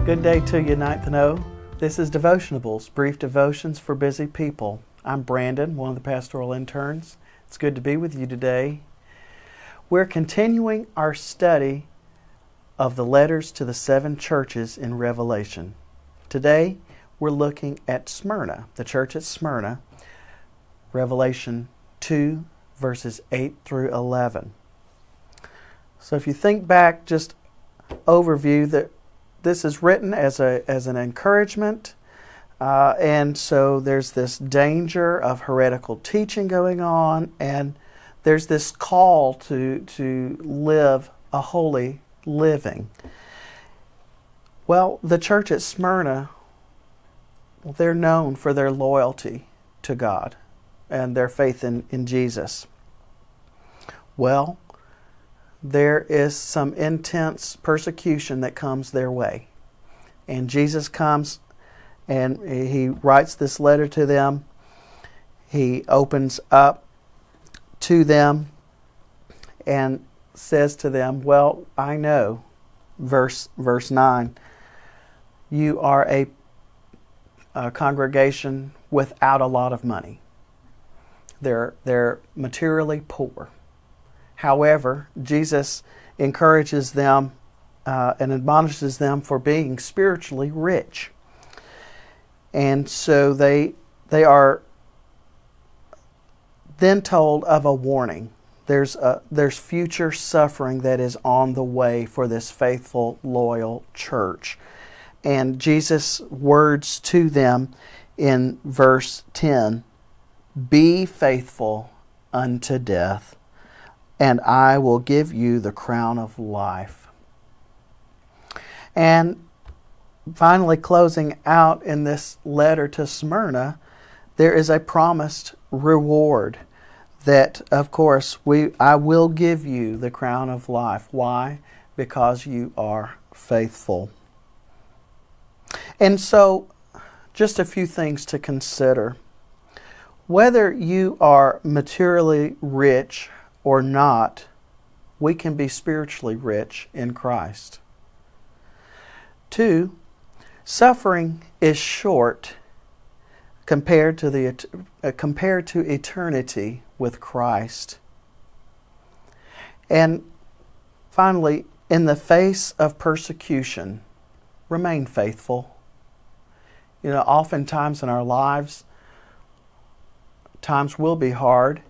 Good day to you, Ninth and O. This is Devotionables, brief devotions for busy people. I'm Brandon, one of the pastoral interns. It's good to be with you today. We're continuing our study of the letters to the 7 churches in Revelation. Today, we're looking at Smyrna, the church at Smyrna, Revelation 2, verses 8 through 11. So if you think back, just overview, that this is written as an encouragement, and so there's this danger of heretical teaching going on, and there's this call to live a holy living. Well, the church at Smyrna, they're known for their loyalty to God and their faith in Jesus. Well, there is some intense persecution that comes their way. And Jesus comes and he writes this letter to them. He opens up to them and says to them, well, I know, verse 9, you are a congregation without a lot of money. They're materially poor. However, Jesus encourages them and admonishes them for being spiritually rich. And so they are then told of a warning. There's future suffering that is on the way for this faithful, loyal church. And Jesus' words to them in verse 10, "Be faithful unto death, and I will give you the crown of life." And finally, closing out in this letter to Smyrna, there is a promised reward that, of course, I will give you the crown of life. Why? Because you are faithful. And so, just a few things to consider. Whether you are materially rich or not, we can be spiritually rich in Christ. 2, suffering is short compared to eternity with Christ. And finally, in the face of persecution, remain faithful. You know, oftentimes in our lives, times will be hard,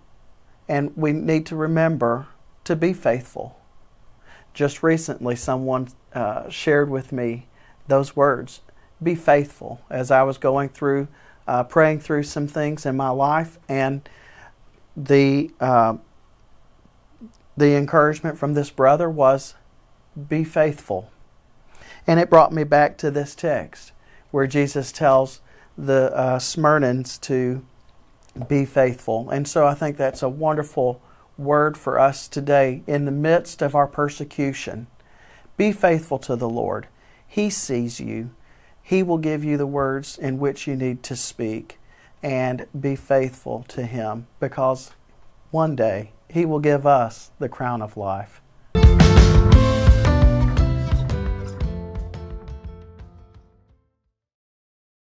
and we need to remember to be faithful. Just recently, someone shared with me those words, be faithful, as I was going through, praying through some things in my life, and the encouragement from this brother was, be faithful. And it brought me back to this text, where Jesus tells the Smyrnans to be faithful. And so I think that's a wonderful word for us today in the midst of our persecution. Be faithful to the Lord. He sees you. He will give you the words in which you need to speak, and be faithful to Him, because one day He will give us the crown of life.